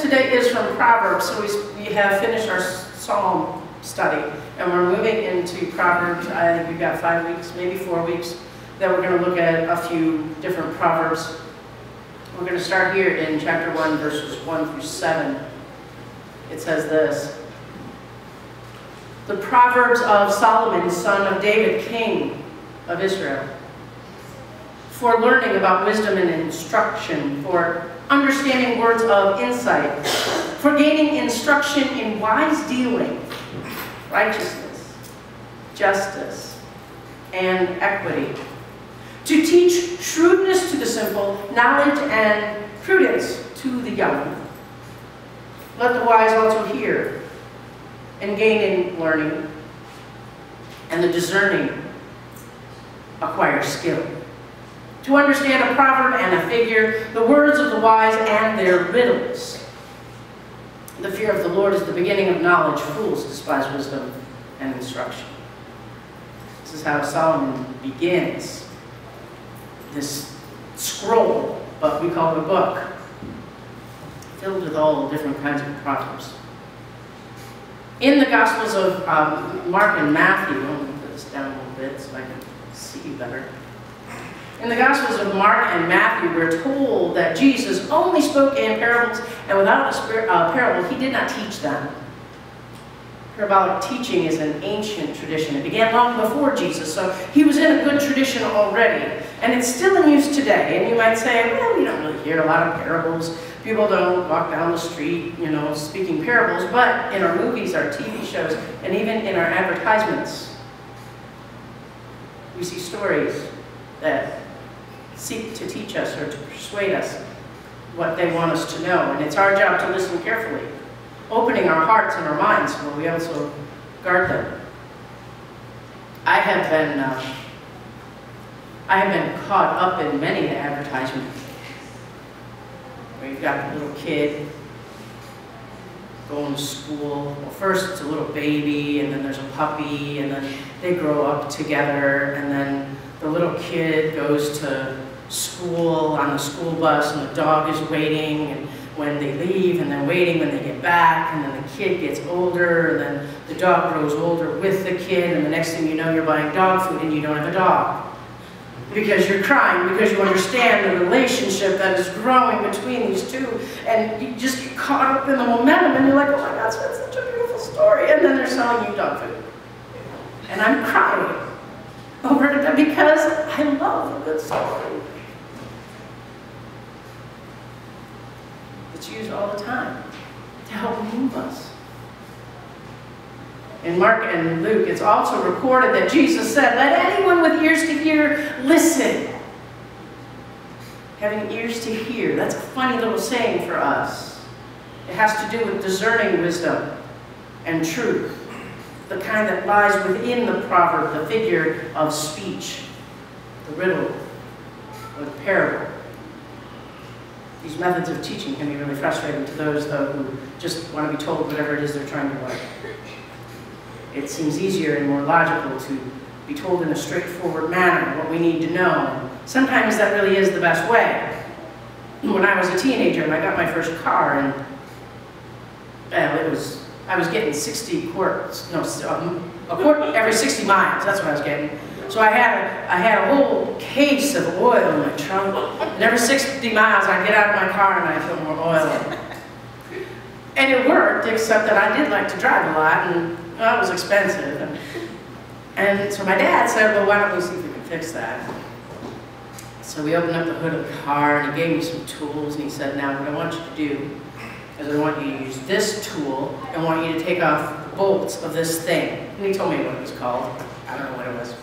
today is from Proverbs. So we have finished our Psalm study, and we're moving into Proverbs. I think we've got 5 weeks, maybe 4 weeks, that we're going to look at a few different Proverbs. We're going to start here in chapter 1, verses 1 through 7. It says this: The Proverbs of Solomon, son of David, king of Israel, for learning about wisdom and instruction, for understanding words of insight, for gaining instruction in wise dealing, righteousness, justice, and equity, to teach shrewdness to the simple, knowledge and prudence to the young. Let the wise also hear and gain in learning, and the discerning acquire skill. To understand a proverb and a figure, the words of the wise and their riddles. The fear of the Lord is the beginning of knowledge. Fools despise wisdom and instruction. This is how Solomon begins this scroll, but we call it a book, filled with all different kinds of proverbs. In the Gospels of Mark and Matthew, I'm going to put this down a little bit so I can see you better. In the Gospels of Mark and Matthew, we're told that Jesus only spoke in parables, and without a parable, he did not teach them. Parabolic teaching is an ancient tradition. It began long before Jesus, so he was in a good tradition already. And it's still in use today. And you might say, well, we don't really hear a lot of parables. People don't walk down the street, speaking parables. But in our movies, our TV shows, and even in our advertisements, we see stories that seek to teach us or to persuade us what they want us to know. And it's our job to listen carefully, opening our hearts and our minds while we also guard them. I have been caught up in many advertisements where you've got a little kid going to school. Well, first it's a little baby, and then there's a puppy, and then they grow up together, and then the little kid goes to school on the school bus, and the dog is waiting and when they leave, and then waiting when they get back, and then the kid gets older, and then the dog grows older with the kid, and the next thing you know, you're buying dog food and you don't have a dog. Because you're crying, because you understand the relationship that is growing between these two, and you just get caught up in the momentum, and you're like, oh my God, that's such a beautiful story, and then they're selling you dog food. And I'm crying over it because I love a good story. It's used all the time to help move us. In Mark and Luke, it's also recorded that Jesus said, let anyone with ears to hear listen. Having ears to hear, that's a funny little saying for us. It has to do with discerning wisdom and truth, the kind that lies within the proverb, the figure of speech, the riddle, or the parable. These methods of teaching can be really frustrating to those, though, who just want to be told whatever it is they're trying to learn. It seems easier and more logical to be told in a straightforward manner what we need to know. Sometimes that really is the best way. When I was a teenager and I got my first car, and I was getting 60 quarts, no, a quart every 60 miles, that's what I was getting. So I had a whole case of oil in my trunk, and every 60 miles I'd get out of my car and I'd put more oil in. And it worked, except that I did like to drive a lot, and well, it was expensive. And so my dad said, well, why don't we see if we can fix that? So we opened up the hood of the car, and he gave me some tools, and he said, now what I want you to do is I want you to use this tool, and I want you to take off the bolts of this thing. And he told me what it was called. I don't know what it was.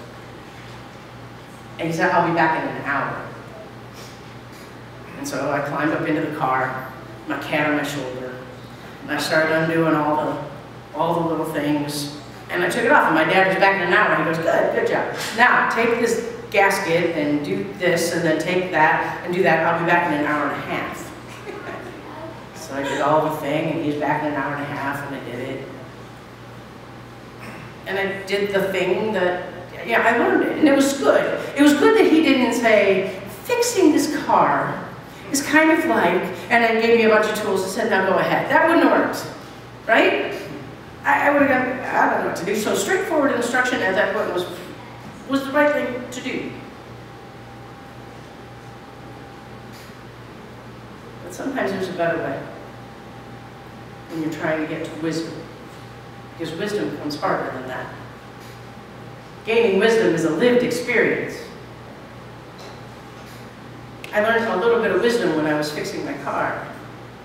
And he said, I'll be back in an hour. And so I climbed up into the car, my cat on my shoulder, and I started undoing all the little things, and I took it off, and my dad was back in an hour, and he goes, good job. Now, take this gasket and do this, and then take that and do that. I'll be back in an hour and a half. So I did all the thing, and he's back in an hour and a half, and I did it. And I did the thing that, yeah, I learned it, and it was good. It was good that he didn't say, fixing this car is kind of like, and then gave me a bunch of tools and said, now go ahead. That wouldn't have worked, right? I would have gone, I don't know what to do. So straightforward instruction at that point was the right thing to do. But sometimes there's a better way when you're trying to get to wisdom, because wisdom comes harder than that. Gaining wisdom is a lived experience. I learned a little bit of wisdom when I was fixing my car.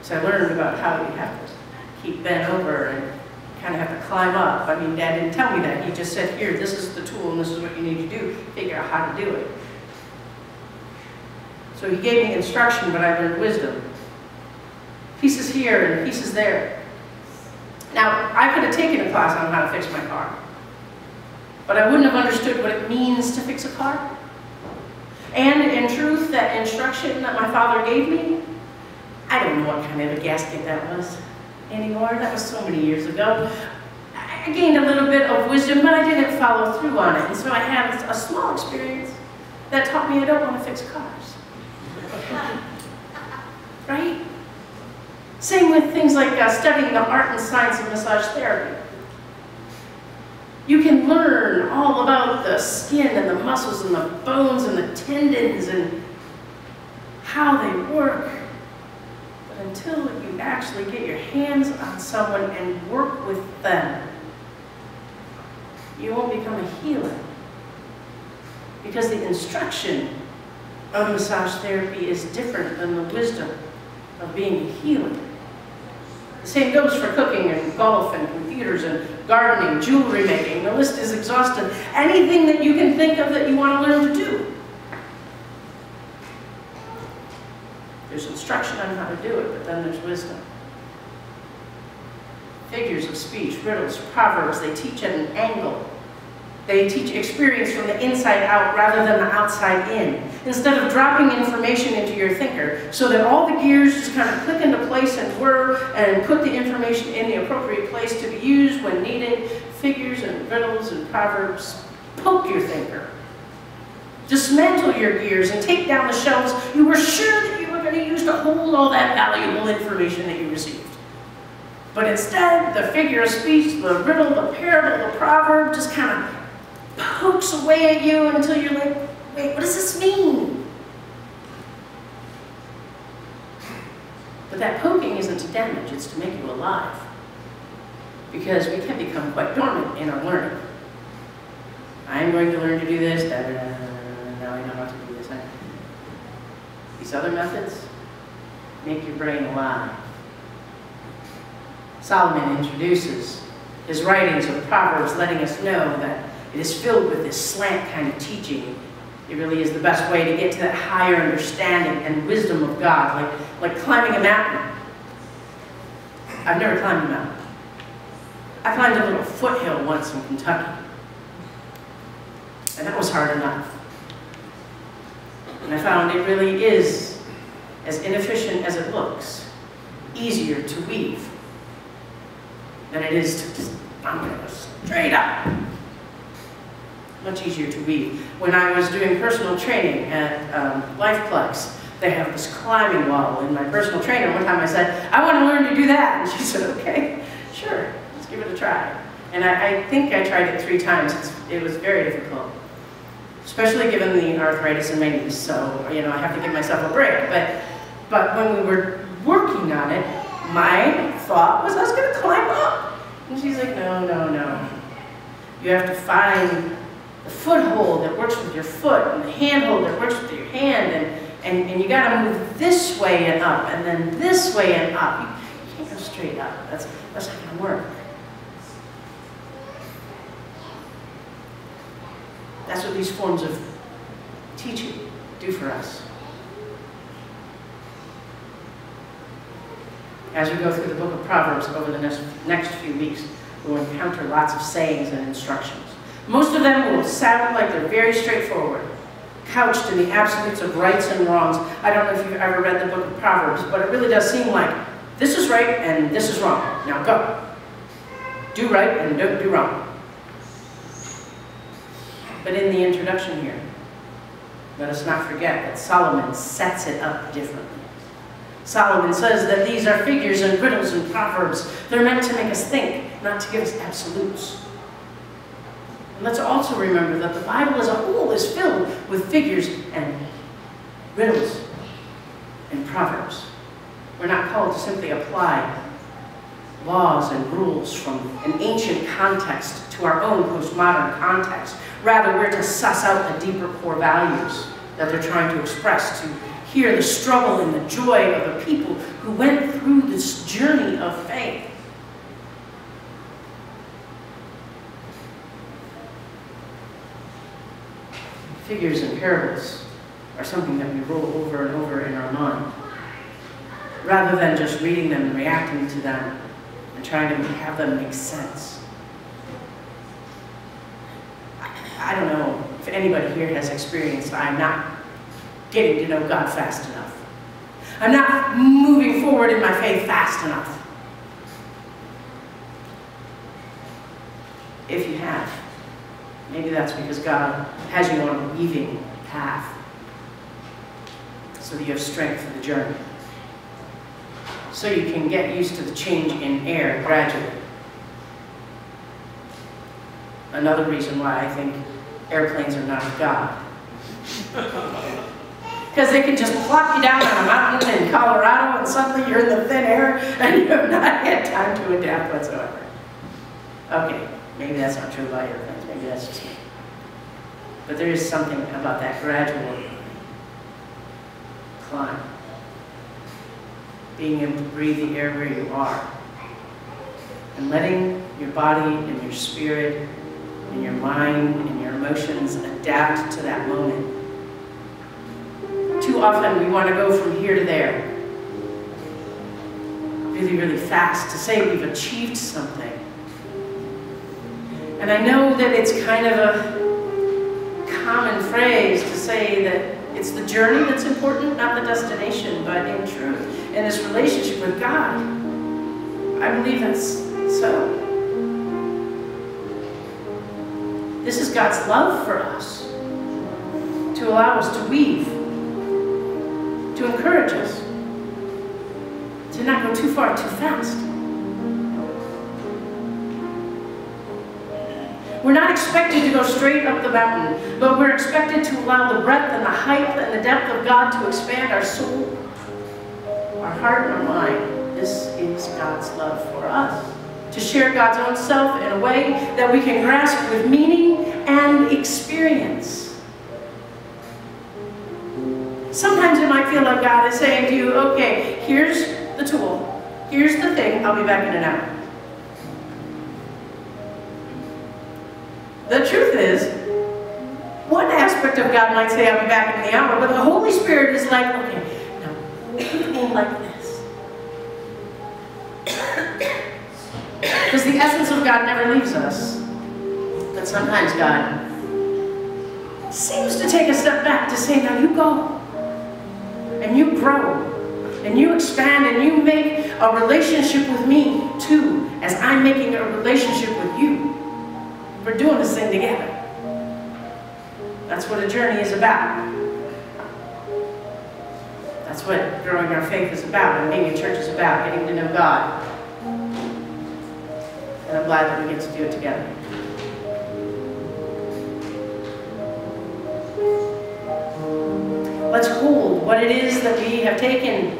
So I learned about how you have to keep bent over and kind of have to climb up. I mean, Dad didn't tell me that. He just said, here, this is the tool and this is what you need to do. Figure out how to do it. So he gave me instruction, but I learned wisdom. Pieces here and pieces there. Now, I could have taken a class on how to fix my car, but I wouldn't have understood what it means to fix a car. And in truth, that instruction that my father gave me, I don't know what kind of a gasket that was anymore. That was so many years ago. I gained a little bit of wisdom, but I didn't follow through on it. And so I had a small experience that taught me I don't want to fix cars. Right? Same with things like studying the art and science of massage therapy. You can learn all about the skin and the muscles and the bones and the tendons and how they work. But until you actually get your hands on someone and work with them, you won't become a healer. Because the instruction of massage therapy is different than the wisdom of being a healer. The same goes for cooking and golf and computers and gardening, jewelry making. The list is exhaustive. Anything that you can think of that you want to learn to do. There's instruction on how to do it, but then there's wisdom. Figures of speech, riddles, proverbs, they teach at an angle. They teach experience from the inside out rather than the outside in. Instead of dropping information into your thinker so that all the gears just kind of click into place and whir and put the information in the appropriate place to be used when needed, figures and riddles and proverbs poke your thinker. Dismantle your gears and take down the shelves you were sure that you were going to use to hold all that valuable information that you received. But instead, the figure of speech, the riddle, the parable, the proverb just kind of pokes away at you until you're like, wait, what does this mean? But that poking isn't to damage, it's to make you alive. Because we can become quite dormant in our learning. I'm going to learn to do this, now I know how to do this. These other methods make your brain alive. Solomon introduces his writings of Proverbs letting us know that it is filled with this slant kind of teaching. It really is the best way to get to that higher understanding and wisdom of God, like climbing a mountain. I've never climbed a mountain. I climbed a little foothill once in Kentucky, and that was hard enough. And I found it really is, as inefficient as it looks, easier to weave than it is to just, I'm going to go straight up. Much easier to weave. When I was doing personal training at LifePlex, they have this climbing wall. And my personal trainer, one time I said, I want to learn to do that. And she said, okay, sure, let's give it a try. And I think I tried it 3 times. It was very difficult, especially given the arthritis in my knees. So, you know, I have to give myself a break. But when we were working on it, my thought was I was going to climb up. And she's like, no, no, no. You have to find the foothold that works with your foot and the handhold that works with your hand, and you got to move this way and up, and then this way and up. You can't go straight up. That's not going to work. That's what these forms of teaching do for us. As we go through the book of Proverbs over the next few weeks, we'll encounter lots of sayings and instructions. Most of them will sound like they're very straightforward, couched in the absolutes of rights and wrongs. I don't know if you've ever read the book of Proverbs, but it really does seem like this is right and this is wrong. Now go. Do right and don't do wrong. But in the introduction here, let us not forget that Solomon sets it up differently. Solomon says that these are figures and riddles and proverbs. They're meant to make us think, not to give us absolutes. And let's also remember that the Bible as a whole is filled with figures and riddles and proverbs. We're not called to simply apply laws and rules from an ancient context to our own postmodern context. Rather, we're to suss out the deeper core values that they're trying to express, to hear the struggle and the joy of the people who went through this journey of faith. Figures and parables are something that we roll over and over in our mind, rather than just reading them and reacting to them and trying to have them make sense. I don't know if anybody here has experienced I'm not getting to know God fast enough. I'm not moving forward in my faith fast enough. If you have, maybe that's because God has you on a weaving path so that you have strength for the journey, so you can get used to the change in air gradually. Another reason why I think airplanes are not of God. Because they can just plop you down on a mountain in Colorado and suddenly you're in the thin air and you have not had time to adapt whatsoever. Okay, maybe that's not true about airplanes, maybe that's just me. But there is something about that gradual climb. Being able to breathe the air where you are. And letting your body and your spirit and your mind and your emotions adapt to that moment. Too often we want to go from here to there really, really fast to say we've achieved something. And I know that it's kind of a common phrase to say that it's the journey that's important, not the destination, but in truth, in this relationship with God, I believe that's so. This is God's love for us, to allow us to weave, to encourage us, to not go too far too fast. We're not expected to go straight up the mountain, but we're expected to allow the breadth and the height and the depth of God to expand our soul, our heart, and our mind. This is God's love for us. To share God's own self in a way that we can grasp with meaning and experience. Sometimes it might feel like God is saying to you, okay, here's the tool, here's the thing, I'll be back in an hour. The truth is, one aspect of God might say, I'll be back in the hour, but the Holy Spirit is like, okay, now leave me like this. Because the essence of God never leaves us. But sometimes God seems to take a step back to say, now you go. And you grow, and you expand, and you make a relationship with me too, as I'm making a relationship with you. We're doing this thing together. That's what a journey is about. That's what growing our faith is about, and being a church is about, getting to know God. And I'm glad that we get to do it together. Let's hold what it is that we have taken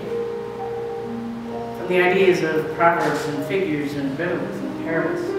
from the ideas of proverbs and figures and riddles and parables.